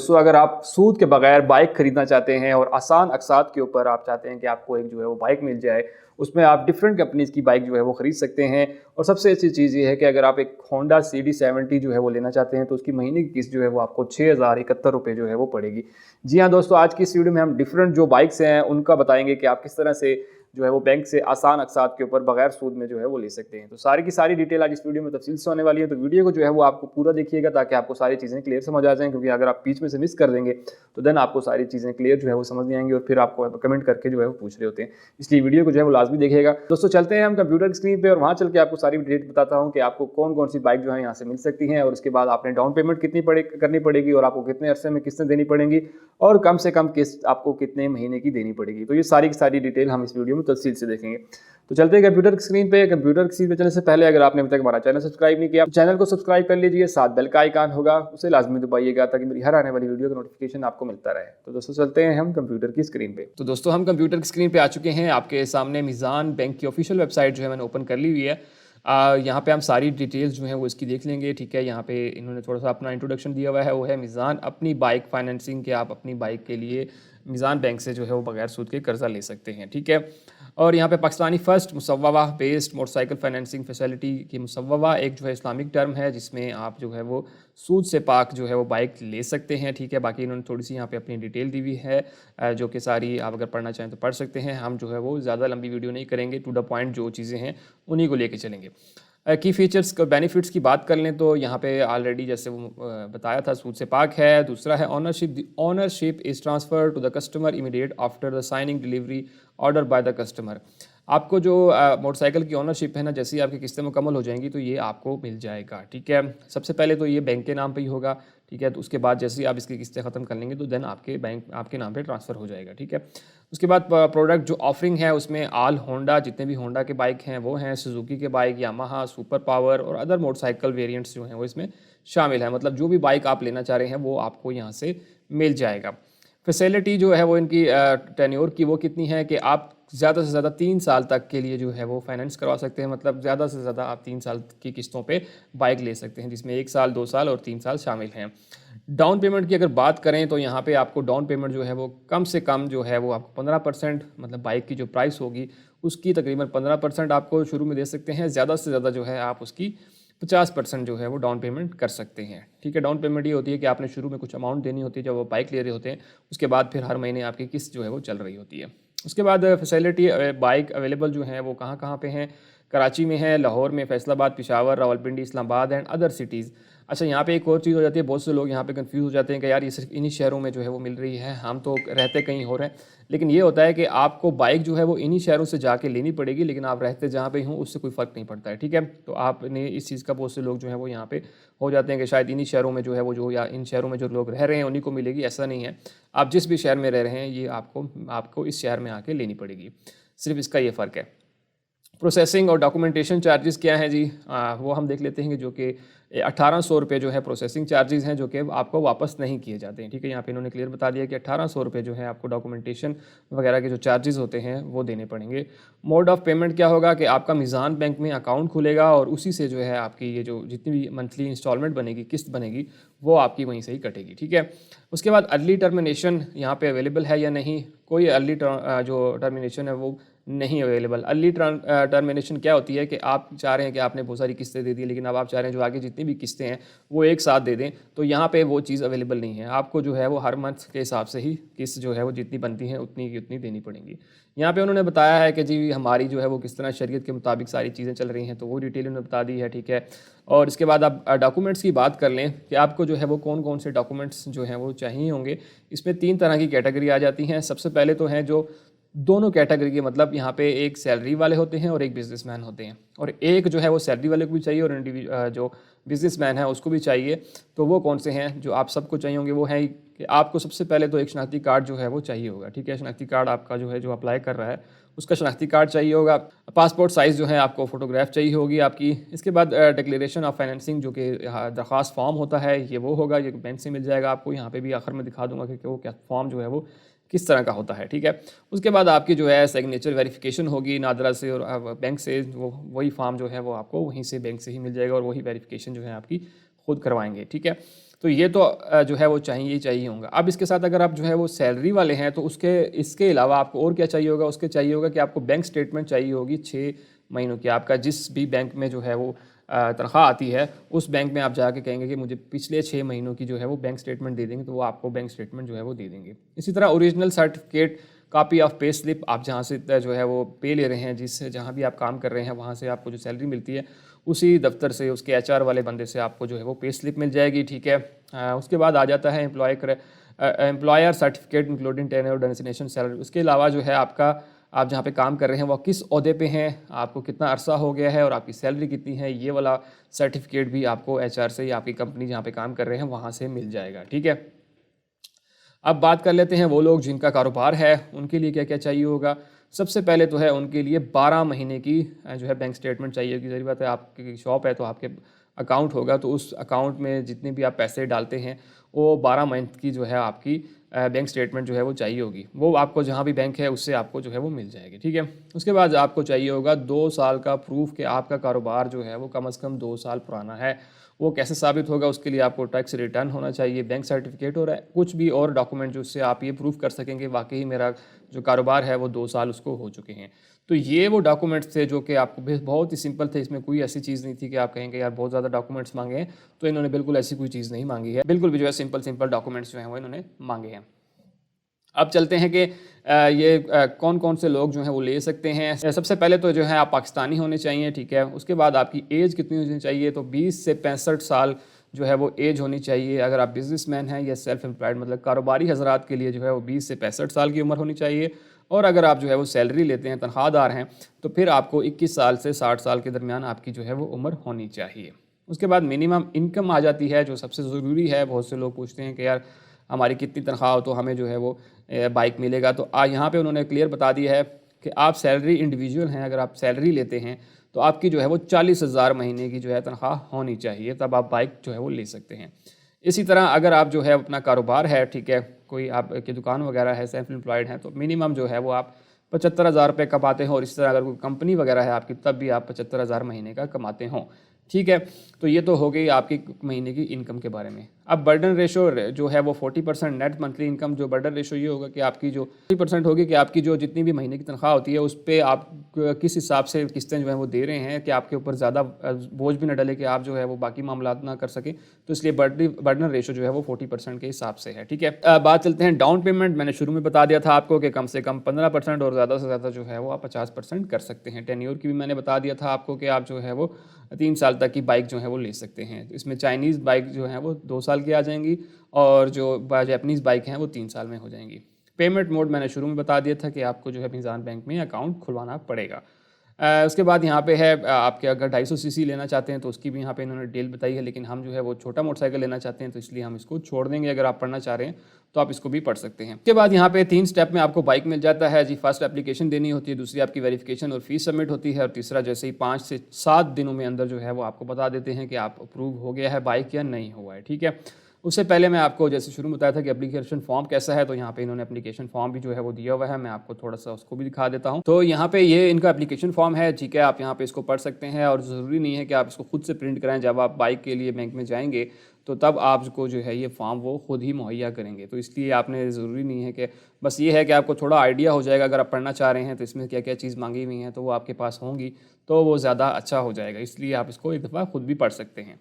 दोस्तों, अगर आप सूद के बगैर बाइक खरीदना चाहते हैं और आसान अक़सात के ऊपर आप चाहते हैं कि आपको एक जो है वो बाइक मिल जाए, उसमें आप डिफरेंट कंपनीज़ की बाइक जो है वो खरीद सकते हैं। और सबसे अच्छी चीज़ ये है कि अगर आप एक होंडा CD70 जो है वो लेना चाहते हैं तो उसकी महीने की किस्त जो है वो आपको 6071 रुपये जो है वो पड़ेगी। जी हाँ दोस्तों, आज की इस वीडियो में हम डिफरेंट जो बाइक्स हैं उनका बताएंगे कि आप किस तरह से जो है वो बैंक से आसान अक़सात के ऊपर बगैर सूद में जो है वो ले सकते हैं। तो सारी की सारी डिटेल आज इस वीडियो में तफसील से होने वाली है, तो वीडियो को जो है वो आपको पूरा देखिएगा ताकि आपको सारी चीज़ें क्लियर समझ आ जाएँ, क्योंकि अगर आप बीच में से मिस कर देंगे तो देन आपको सारी चीज़ें क्लियर जो है वो समझ नहीं आएंगी और फिर आपको कमेंट करके जो है वो पूछ रहे होते हैं। इसलिए वीडियो को जो है वो लाजमी देखिएगा। दोस्तों चलते हैं हम कंप्यूटर की स्क्रीन पर और वहाँ चल के आपको सारी डिटेल बताता हूँ कि आपको कौन कौन सी बाइक जो है यहाँ से मिल सकती हैं, और उसके बाद आपने डाउन पेमेंट कितनी करनी पड़ेगी और आपको कितने अरसे में किस्तें देनी पड़ेंगी और कम से कम किस्त आपको कितने महीने की देनी पड़ेगी। तो ये सारी की सारी डिटेल हम इस वीडियो में तफसील से देखेंगे। तो चलते हैं कंप्यूटर की स्क्रीन पे। कंप्यूटर की स्क्रीन पे चलने से पहले अगर आपने अभी तक हमारा चैनल सब्सक्राइब नहीं किया, चैनल को सब्सक्राइब कर लीजिए, साथ बेल का आइकन होगा उसे लाजमी दबाइएगा ताकि मेरी हर आने वाली वीडियो का नोटिफिकेशन आपको मिलता रहे। तो दोस्तों चलते हैं हम कंप्यूटर की स्क्रीन पे। तो दोस्तों हम कंप्यूटर की स्क्रीन पे आ चुके हैं। आपके सामने मीज़ान बैंक की ऑफिशियल वेबसाइट जो है मैंने ओपन कर ली हुई है। यहाँ पे हम सारी डिटेल्स जो हैं वो इसकी देख लेंगे। ठीक है, यहाँ पे इन्होंने थोड़ा सा अपना इंट्रोडक्शन दिया हुआ है, वो है मीज़ान अपनी बाइक फाइनेंसिंग, के आप अपनी बाइक के लिए मीज़ान बैंक से जो है वो बगैर सूद के कर्जा ले सकते हैं। ठीक है, और यहाँ पे पाकिस्तानी फ़र्स्ट मुसव्वमा बेस्ड मोटरसाइकिल फाइनेंसिंग फैसिलिटी की मुसव्वमा एक जो है इस्लामिक टर्म है जिसमें आप जो है वो सूद से पाक जो है वो बाइक ले सकते हैं। ठीक है, बाकी इन्होंने थोड़ी सी यहाँ पे अपनी डिटेल दी हुई है जो कि सारी आप अगर पढ़ना चाहें तो पढ़ सकते हैं। हम जो है वो ज़्यादा लंबी वीडियो नहीं करेंगे, टू द पॉइंट जो चीज़ें हैं उन्हीं को लेके चलेंगे। की फ़ीचर्स बेनिफिट्स की बात कर लें तो यहाँ पे ऑलरेडी जैसे वो बताया था सूद से पाक है। दूसरा है ownership. The ownership is transfer to the customer immediate after the signing delivery order by the customer. आपको जो मोटरसाइकिल की ऑनरशिप है ना, जैसे ही आपकी किस्तें मुकम्मल हो जाएंगी तो ये आपको मिल जाएगा। ठीक है, सबसे पहले तो ये बैंक के नाम पे ही होगा। ठीक है, तो उसके बाद जैसे ही आप इसकी किस्तें ख़त्म कर लेंगे तो देन आपके बैंक आपके नाम पे ट्रांसफ़र हो जाएगा। ठीक है, उसके बाद प्रोडक्ट जो ऑफरिंग है उसमें आल होंडा, जितने भी होंडा के बाइक हैं वो हैं, सुजुकी के बाइक, यामाहा, सुपर पावर और अदर मोटरसाइकिल वेरिएंट्स जो हैं वो इसमें शामिल है। मतलब जो भी बाइक आप लेना चाह रहे हैं वो आपको यहाँ से मिल जाएगा। फैसिलिटी जो है वो इनकी टेन्योर की वो कितनी है कि आप ज़्यादा से ज़्यादा 3 साल तक के लिए जो है वो फाइनेंस करवा सकते हैं। मतलब ज़्यादा से ज़्यादा आप 3 साल की किस्तों पे बाइक ले सकते हैं, जिसमें 1 साल, 2 साल और 3 साल शामिल हैं। डाउन पेमेंट की अगर बात करें तो यहाँ पे आपको डाउन पेमेंट जो है वो कम से कम जो है वो आपको 15%, मतलब बाइक की जो प्राइस होगी उसकी तकरीबन 15% आपको शुरू में दे सकते हैं। ज़्यादा से ज़्यादा जो है आप उसकी 50% जो है वो डाउन पेमेंट कर सकते हैं। ठीक है, डाउन पेमेंट ये होती है कि आपने शुरू में कुछ अमाउंट देनी होती है जब वो बाइक ले रहे होते हैं, उसके बाद फिर हर महीने आपकी किस्त जो है वो चल रही होती है। उसके बाद फैसिलिटी बाइक अवेलेबल जो हैं वो कहाँ कहाँ पे हैं। कराची में है, लाहौर में, Faisalabad, Peshawar, Rawalpindi, Islamabad and other cities. अच्छा, यहाँ पे एक और चीज़ हो जाती है, बहुत से लोग यहाँ पे कंफ्यूज हो जाते हैं कि यार ये सिर्फ इन्हीं शहरों में जो है वो मिल रही है, हम तो रहते कहीं और हैं। लेकिन ये होता है कि आपको बाइक जो है वो इन्हीं शहरों से जाके लेनी पड़ेगी, लेकिन आप रहते जहाँ पे हों उससे कोई फ़र्क नहीं पड़ता है। ठीक है, तो आपने इस चीज़ का बहुत से लोग जो है वो यहाँ पे हो जाते हैं कि शायद इन्हीं शहरों में जो है वो जो या इन शहरों में जो लोग रह रहे हैं उन्हीं को मिलेगी। ऐसा नहीं है, आप जिस भी शहर में रह रहे हैं ये आपको इस शहर में आके लेनी पड़ेगी, सिर्फ इसका ये फ़र्क है। प्रोसेसिंग और डॉक्यूमेंटेशन चार्जेस क्या हैं जी, वो हम देख लेते हैं जो कि 1800 रुपये जो है प्रोसेसिंग चार्जेस हैं, जो कि आपको वापस नहीं किए जाते हैं। ठीक है, यहाँ पे इन्होंने क्लियर बता दिया कि 1800 रुपये जो है आपको डॉक्यूमेंटेशन वगैरह के जो चार्जेस होते हैं वो देने पड़ेंगे। मोड ऑफ पेमेंट क्या होगा कि आपका मीज़ान बैंक में अकाउंट खुलेगा और उसी से जो है आपकी ये जो जितनी भी मंथली इंस्टॉलमेंट बनेगी, किस्त बनेगी, वो आपकी वहीं से ही कटेगी। ठीक है, उसके बाद अर्ली टर्मिनेशन यहाँ पे अवेलेबल है या नहीं, कोई अर्ली जो टर्मिनेशन है वो नहीं अवेलेबल। अर्ली टर्मिनेशन क्या होती है कि आप चाह रहे हैं कि आपने बहुत सारी किस्तें दे दी, लेकिन अब आप चाह रहे हैं जो आगे जितनी भी किस्तें हैं वो एक साथ दे दें, तो यहाँ पे वो चीज़ अवेलेबल नहीं है। आपको जो है वो हर मंथ के हिसाब से ही किस्त जो है वो जितनी बनती है उतनी की उतनी देनी पड़ेंगी। यहाँ पे उन्होंने बताया है कि जी हमारी जो है वो किस तरह शरीयत के मुताबिक सारी चीज़ें चल रही हैं, तो वो डिटेल उन्होंने बता दी है। ठीक है, और इसके बाद आप डॉक्यूमेंट्स की बात कर लें कि आपको जो है वो कौन कौन से डॉक्यूमेंट्स जो हैं वो चाहिए होंगे। इसमें 3 तरह की कैटेगरी आ जाती हैं। सबसे पहले तो हैं जो दोनों कैटेगरी के, मतलब यहाँ पे एक सैलरी वाले होते हैं और एक बिजनेसमैन होते हैं, और एक जो है वो सैलरी वाले को भी चाहिए और जो बिजनेसमैन है उसको भी चाहिए। तो वो कौन से हैं जो आप सबको चाहिए होंगे, वो हैं कि आपको सबसे पहले तो एक शनाख्ती कार्ड जो है वो चाहिए होगा। ठीक है, शनाख्ती कार्ड आपका जो है जो अप्लाई कर रहा है उसका शनाख्ती कार्ड चाहिए होगा। पासपोर्ट साइज़ जो है आपको फ़ोटोग्राफ चाहिए होगी आपकी। इसके बाद डिक्लेरेशन ऑफ फाइनेंसिंग जो कि दरख्वास्त फॉर्म होता है ये वो होगा, ये बैंक से मिल जाएगा आपको। यहाँ पे भी आखिर में दिखा दूंगा कि वो क्या फॉर्म जो है वो किस तरह का होता है। ठीक है, उसके बाद आपकी जो है सिग्नेचर वेरिफिकेशन होगी नादरा से और बैंक से, वही फॉर्म जो है वो आपको वहीं से बैंक से ही मिल जाएगा और वही वेरिफिकेशन जो है आपकी खुद करवाएंगे। ठीक है, तो ये तो जो है वो चाहिए ही चाहिए होगा। अब इसके साथ अगर आप जो है वो सैलरी वाले हैं तो इसके अलावा आपको और क्या चाहिए होगा, उसके चाहिए होगा कि आपको बैंक स्टेटमेंट चाहिए होगी 6 महीनों की। आपका जिस भी बैंक में जो है वो तनख्वाह आती है, उस बैंक में आप जाके कहेंगे कि मुझे पिछले 6 महीनों की जो है वो बैंक स्टेटमेंट दे देंगे, तो वो आपको बैंक स्टेटमेंट जो है वो दे देंगे। इसी तरह original certificate, copy of pay slip, आप जहाँ से जो है वो पे ले रहे हैं, जिससे जहाँ भी आप काम कर रहे हैं वहाँ से आपको जो सैलरी मिलती है, उसी दफ्तर से, उसके एचआर वाले बंदे से आपको जो है वो पे स्लिप मिल जाएगी, ठीक है। उसके बाद आ जाता है employer certificate including tenure designation salary. उसके अलावा जो है आपका, आप जहाँ पे काम कर रहे हैं वो किस ओहदे पे हैं, आपको कितना अरसा हो गया है और आपकी सैलरी कितनी है, ये वाला सर्टिफिकेट भी आपको एचआर से या आपकी कंपनी जहाँ पे काम कर रहे हैं वहाँ से मिल जाएगा, ठीक है। अब बात कर लेते हैं वो लोग जिनका कारोबार है, उनके लिए क्या क्या चाहिए होगा। सबसे पहले तो है उनके लिए 12 महीने की जो है बैंक स्टेटमेंट चाहिए होगी। ज़ाहिर बात है, आपकी शॉप है तो आपके अकाउंट होगा, तो उस अकाउंट में जितने भी आप पैसे डालते हैं वो 12 मंथ की जो है आपकी बैंक स्टेटमेंट जो है वो चाहिए होगी। वो आपको जहाँ भी बैंक है उससे आपको जो है वो मिल जाएगी, ठीक है। उसके बाद आपको चाहिए होगा 2 साल का प्रूफ कि आपका कारोबार जो है वो कम से कम 2 साल पुराना है। वो कैसे साबित होगा, उसके लिए आपको टैक्स रिटर्न होना चाहिए, बैंक सर्टिफिकेट और कुछ भी और डॉक्यूमेंट जिससे आप ये प्रूफ कर सकेंगे वाकई मेरा जो कारोबार है वो 2 साल उसको हो चुके हैं। तो ये वो डॉक्यूमेंट्स थे जो कि आपको बहुत ही सिंपल थे, इसमें कोई ऐसी चीज़ नहीं थी कि आप कहेंगे यार बहुत ज़्यादा डॉक्यूमेंट्स मांगे हैं। तो इन्होंने बिल्कुल ऐसी कोई चीज़ नहीं मांगी है, बिल्कुल भी जो है सिंपल डॉक्यूमेंट्स जो हैं वो इन्होंने मांगे हैं। अब चलते हैं कि ये कौन कौन से लोग जो हैं वो ले सकते हैं। सबसे पहले तो जो है आप पाकिस्तानी होने चाहिए, ठीक है। उसके बाद आपकी एज कितनी होनी चाहिए, तो 20 से 65 साल जो है वो एज होनी चाहिए। अगर आप बिजनेसमैन हैं या सेल्फ एम्प्लॉयड मतलब कारोबारी हजरात के लिए जो है वो 20 से 65 साल की उम्र होनी चाहिए। और अगर आप जो है वो सैलरी लेते हैं, तनख्वाहदार हैं, तो फिर आपको 21 साल से 60 साल के दरमियान आपकी जो है वो उम्र होनी चाहिए। उसके बाद मिनिमम इनकम आ जाती है जो सबसे ज़रूरी है। बहुत से लोग पूछते हैं कि यार हमारी कितनी तनख्वाह हो तो हमें जो है वो बाइक मिलेगा। तो यहाँ पे उन्होंने क्लियर बता दिया है कि आप सैलरी इंडिविजुअल हैं, अगर आप सैलरी लेते हैं तो आपकी जो है वो 40,000 महीने की जो है तनख्वाह होनी चाहिए, तब आप बाइक जो है वो ले सकते हैं। इसी तरह अगर आप जो है अपना कारोबार है, ठीक है, कोई आपकी दुकान वगैरह है, सेल्फ एम्प्लॉयड हैं, तो मिनिमम जो है वो आप 75,000 रुपये कमाते हो। और इसी तरह अगर कोई कंपनी वगैरह है आपकी, तब भी आप 75,000 महीने का कमाते हों, ठीक है। तो ये तो हो गई आपकी महीने की इनकम के बारे में। अब बर्डन रेशो जो है वो 40% नेट मंथली इनकम, जो बर्डन रेशो ये होगा कि आपकी जो 40% होगी कि आपकी जो जितनी भी महीने की तनख्वाह होती है उस पर आप किस हिसाब से किस्तें जो है वो दे रहे हैं कि आपके ऊपर ज़्यादा बोझ भी न डले कि आप जो है वो बाकी मामला ना कर सकें। तो इसलिए बर्डन रेशो जो है वो 40% के हिसाब से है, ठीक है। बात चलते हैं डाउन पेमेंट। मैंने शुरू में बता दिया था आपको कि कम से कम 15% और ज़्यादा से ज़्यादा जो है वो आप 50% कर सकते हैं। टेन्योर की भी मैंने बता दिया था आपको कि आप जो है वो 3 साल तक की बाइक जो है वो ले सकते हैं। इसमें चाइनीज़ बाइक जो है वो 2 साल की आ जाएंगी और जो जापानीज़ बाइक हैं वो 3 साल में हो जाएंगी। पेमेंट मोड मैंने शुरू में बता दिया था कि आपको जो है मीज़ान बैंक में अकाउंट खुलवाना पड़ेगा। उसके बाद यहाँ पे है आपके अगर 250 सीसी लेना चाहते हैं तो उसकी भी यहाँ पे इन्होंने डिटेल बताई है, लेकिन हम जो है वो छोटा मोटरसाइकिल लेना चाहते हैं तो इसलिए हम इसको छोड़ देंगे। अगर आप पढ़ना चाह रहे हैं तो आप इसको भी पढ़ सकते हैं। उसके बाद यहाँ पे 3 स्टेप में आपको बाइक मिल जाता है जी। फर्स्ट एप्लीकेशन देनी होती है, दूसरी आपकी वेरिफिकेशन और फीस सबमिट होती है, और तीसरा जैसे ही 5 से 7 दिनों में अंदर जो है वो आपको बता देते हैं कि आप अप्रूव हो गया है बाइक या नहीं हुआ है, ठीक है। उससे पहले मैं आपको जैसे शुरू में बताया था कि एप्लीकेशन फॉर्म कैसा है, तो यहाँ पे इन्होंने एप्लीकेशन फॉर्म भी जो है वो दिया हुआ है। मैं आपको थोड़ा सा उसको भी दिखा देता हूँ। तो यहाँ पे ये इनका एप्लीकेशन फॉर्म है, ठीक है। आप यहाँ पे इसको पढ़ सकते हैं और ज़रूरी नहीं है कि आप इसको खुद से प्रिंट कराएं। जब आप बाइक के लिए बैंक में जाएंगे तो तब आपको जो है ये फॉर्म वो खुद ही मुहैया करेंगे। तो इसलिए आपने ज़रूरी नहीं है कि बस ये है कि आपको थोड़ा आइडिया हो जाएगा। अगर आप पढ़ना चाह रहे हैं तो इसमें क्या क्या चीज़ मांगी हुई हैं तो वो आपके पास होंगी, तो वो ज़्यादा अच्छा हो जाएगा। इसलिए आप इसको एक दफ़ा खुद भी पढ़ सकते हैं।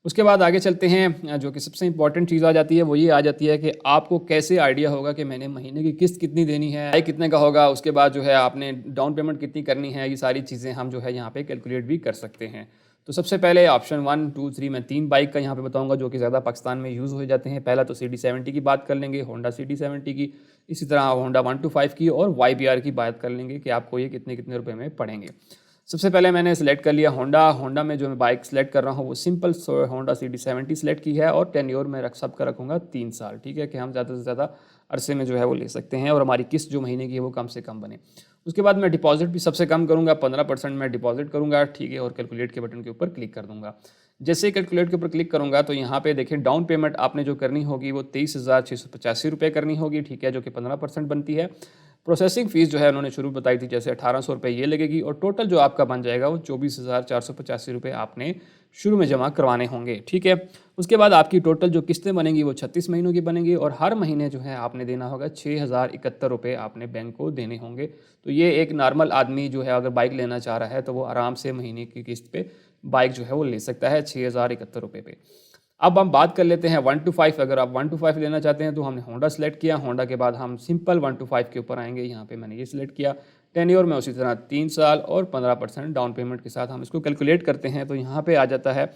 उसके बाद आगे चलते हैं, जो कि सबसे इंपॉर्टेंट चीज़ आ जाती है वो ये आ जाती है कि आपको कैसे आइडिया होगा कि मैंने महीने की किस्त कितनी देनी है, आय कितने का होगा। उसके बाद जो है आपने डाउन पेमेंट कितनी करनी है, ये सारी चीज़ें हम जो है यहाँ पे कैलकुलेट भी कर सकते हैं। तो सबसे पहले ऑप्शन 1, 2, 3 मैं 3 बाइक का यहाँ पे बताऊँगा जो कि ज़्यादा पाकिस्तान में यूज़ हो जाते हैं। पहला तो CD70 की बात कर लेंगे, होंडा CD70 की, इसी तरह होंडा 125 की और YBR की बात कर लेंगे कि आपको ये कितने कितने रुपये में पड़ेंगे। सबसे पहले मैंने सेलेक्ट कर लिया होंडा में जो मैं बाइक सेलेक्ट कर रहा हूँ वो सिंपल होंडा CD70 सेलेक्ट की है और टेन्योर में सबका रखूँगा 3 साल, ठीक है, कि हम ज़्यादा से ज़्यादा अरसे में जो है वो ले सकते हैं और हमारी किस्त जो महीने की है वो कम से कम बने। उसके बाद मैं डिपॉजिट भी सबसे कम करूँगा, 15% मैं डिपॉजिट करूँगा, ठीक है, और कैलकुलेट के बटन के ऊपर क्लिक कर दूँगा। जैसे ही कैलकुलेट के ऊपर क्लिक करूँगा तो यहाँ पे देखिए डाउन पेमेंट आपने जो करनी होगी वो 23,685 रुपये करनी होगी, ठीक है, जो कि 15% बनती है। प्रोसेसिंग फ़ीस जो है उन्होंने शुरू बताई थी जैसे 1800 रुपये ये लगेगी और टोटल जो आपका बन जाएगा वो 24,485 रुपये आपने शुरू में जमा करवाने होंगे, ठीक है। उसके बाद आपकी टोटल जो किस्तें बनेंगी वो 36 महीनों की बनेंगी और हर महीने जो है आपने देना होगा 6,071 रुपये आपने बैंक को देने होंगे। तो ये एक नॉर्मल आदमी जो है अगर बाइक लेना चाह रहा है तो वो आराम से महीने की किस्त पे बाइक जो है वो ले सकता है 6,071 रुपये पे। अब हम बात कर लेते हैं 1 to 5। अगर आप 1 to 5 लेना चाहते हैं तो हमने होंडा सेलेक्ट किया। होंडा के बाद हम सिंपल 1 to 5 के ऊपर आएंगे। यहाँ पे मैंने ये सिलेक्ट किया। टेन्योर में उसी तरह 3 साल और 15% डाउन पेमेंट के साथ हम इसको कैलकुलेट करते हैं तो यहाँ पे आ जाता है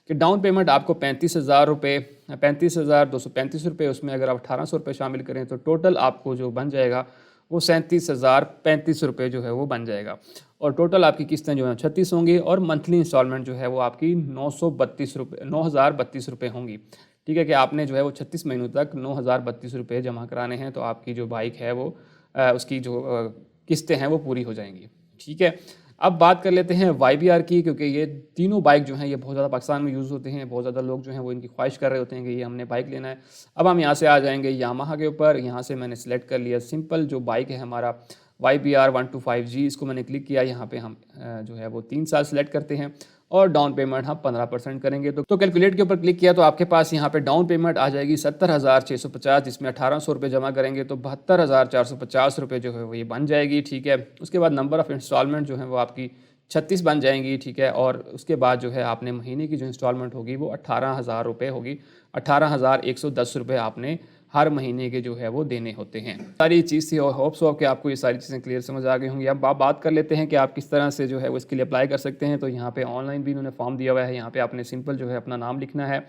कि डाउन पेमेंट आपको 35,000 रुपये 35,235 रुपये, उसमें अगर आप 1,800 रुपये शामिल करें तो टोटल आपको जो बन जाएगा वो 37,035 रुपये जो है वो बन जाएगा और टोटल आपकी किस्तें जो हैं 36 होंगी और मंथली इंस्टॉलमेंट जो है वो आपकी 9,032 रुपये होंगी, ठीक है। कि आपने जो है वो 36 महीनों तक 9,032 रुपये जमा कराने हैं तो आपकी जो बाइक है वो उसकी जो किस्तें हैं वो पूरी हो जाएंगी, ठीक है। अब बात कर लेते हैं YBR की, क्योंकि ये तीनों बाइक जो हैं ये बहुत ज़्यादा पाकिस्तान में यूज़ होते हैं। बहुत ज़्यादा लोग जो हैं वो इनकी ख्वाहिश कर रहे होते हैं कि ये हमने बाइक लेना है। अब हम यहाँ से आ जाएंगे यामाहा के ऊपर। यहाँ से मैंने सेलेक्ट कर लिया सिंपल जो बाइक है हमारा YBR 125G, इसको मैंने क्लिक किया। यहाँ पे हम जो है वो 3 साल सेलेक्ट करते हैं और डाउन पेमेंट हम 15% करेंगे। तो कैलकुलेट के ऊपर क्लिक किया तो आपके पास यहाँ पे डाउन पेमेंट आ जाएगी 70,650, जिसमें 1,800 रुपये जमा करेंगे तो 72,450 रुपये जो है वो ये बन जाएगी, ठीक है। उसके बाद नंबर ऑफ़ इंस्टॉलमेंट जो है वो आपकी 36 बन जाएंगी, ठीक है। और उसके बाद जो है आपने महीने की जो इंस्टॉलमेंट होगी वो 18,000 रुपये होगी। 18,110 रुपये आपने हर महीने के जो है वो देने होते हैं। सारी चीज़ थी और होप्स हो कि आपको ये सारी चीज़ें क्लियर समझ आ गई होंगी। अब आप बात कर लेते हैं कि आप किस तरह से जो है वो इसके लिए अप्लाई कर सकते हैं। तो यहाँ पे ऑनलाइन भी इन्होंने फॉर्म दिया हुआ है। यहाँ पे आपने सिंपल जो है अपना नाम लिखना है,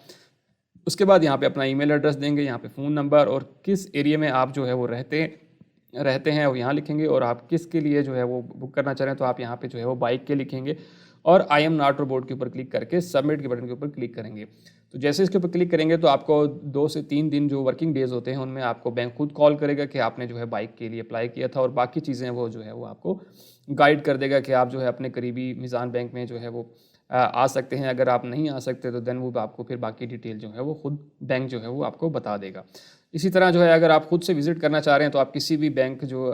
उसके बाद यहाँ पे अपना ईमेल एड्रेस देंगे, यहाँ पे फ़ोन नंबर और किस एरिया में आप जो है वो रहते हैं वो यहाँ लिखेंगे और आप किसके लिए जो है वो बुक करना चाह रहे हैं तो आप यहाँ पे जो है वो बाइक के लिखेंगे और आई एम नॉट रोबोट के ऊपर क्लिक करके सबमिट के बटन के ऊपर क्लिक करेंगे। तो जैसे इसके ऊपर क्लिक करेंगे तो आपको 2 से 3 दिन जो वर्किंग डेज़ होते हैं उनमें आपको बैंक खुद कॉल करेगा कि आपने जो है बाइक के लिए अप्लाई किया था और बाकी चीज़ें वो जो है वो आपको गाइड कर देगा कि आप जो है अपने करीबी मीज़ान बैंक में जो है वो आ सकते हैं। अगर आप नहीं आ सकते तो देन वो आपको फिर बाकी डिटेल जो है वो खुद बैंक जो है वो आपको बता देगा। इसी तरह जो है अगर आप खुद से विज़िट करना चाह रहे हैं तो आप किसी भी बैंक जो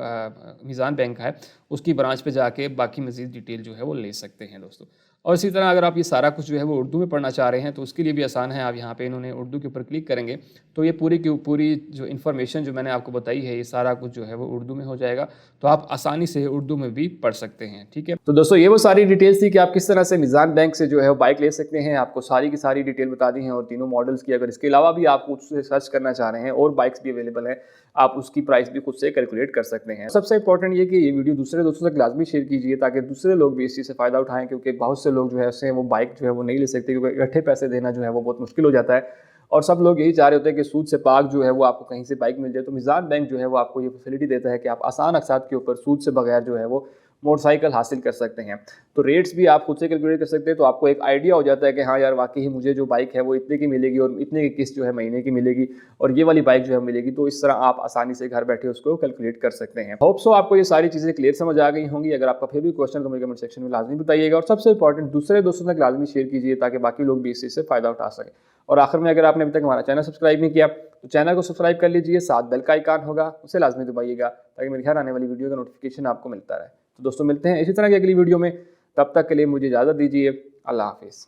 मीज़ान बैंक है उसकी ब्रांच पे जाके बाकी मज़ीद डिटेल जो है वो ले सकते हैं दोस्तों। और इसी तरह अगर आप ये सारा कुछ जो है वो उर्दू में पढ़ना चाह रहे हैं तो उसके लिए भी आसान है। आप यहाँ पे इन्होंने उर्दू के ऊपर क्लिक करेंगे तो ये पूरी की पूरी जो इन्फॉर्मेशन जो मैंने आपको बताई है ये सारा कुछ जो है वो उर्दू में हो जाएगा, तो आप आसानी से उर्दू में भी पढ़ सकते हैं, ठीक है। तो दोस्तों ये वो सारी डिटेल्स थी कि आप किस तरह से मीज़ान बैंक से जो है वो बाइक ले सकते हैं। आपको सारी की सारी डिटेल बता दी है और तीनों मॉडल्स की। अगर इसके अलावा भी आप उससे सर्च करना चाह रहे हैं और बाइक्स भी अवेलेबल है, आप उसकी प्राइस भी खुद से कैलकुलेट कर सकते हैं। सबसे इंपॉर्टेंट ये कि ये वीडियो दूसरे दोस्तों तक लाजमी शेयर कीजिए ताकि दूसरे लोग भी इस चीज़ से फ़ायदा उठाएं, क्योंकि बहुत से लोग जो है उससे वो बाइक जो है वो नहीं ले सकते क्योंकि इकट्ठे पैसे देना जो है वो बहुत मुश्किल हो जाता है और सब लोग यही चाह रहे होते हैं कि सूद से पाक जो है वो आपको कहीं से बाइक मिल जाए। तो मीज़ान बैंक जो है वो आपको ये फैसिलिटी देता है कि आप आसान अक़सात के ऊपर सूद से बगैर जो है वो मोटरसाइकिल हासिल कर सकते हैं। तो रेट्स भी आप खुद से कैलकुलेट कर सकते हैं, तो आपको एक आइडिया हो जाता है कि हाँ यार वाकई ही मुझे जो बाइक है वो इतने की मिलेगी और इतने की किस्त जो है महीने की मिलेगी और ये वाली बाइक जो है मिलेगी। तो इस तरह आप आसानी से घर बैठे उसको कैलकुलेट कर सकते हैं। होप सो आपको ये सारी चीज़ें क्लियर समझ आ गई होंगी। अगर आपका फिर भी क्वेश्चन तो मुझे कमेंट सेक्शन में लाजमी बताइएगा और सबसे इंपॉर्टेंट दूसरे दोस्तों तक लाजमी शेयर कीजिए ताकि बाकी लोग भी इस चीज़ से फ़ायदा उठा सकें। और आखिर में अगर आपने अभी तक हमारा चैनल सब्सक्राइब नहीं किया तो चैनल को सब्सक्राइब कर लीजिए, साथ बेल का आइकन होगा उसे लाजमी दबाइएगा ताकि मेरी हर आने वाली वीडियो का नोटिफिकेशन आपको मिलता रहे। तो दोस्तों मिलते हैं इसी तरह की अगली वीडियो में, तब तक के लिए मुझे इजाज़त दीजिए। अल्लाह हाफिज़।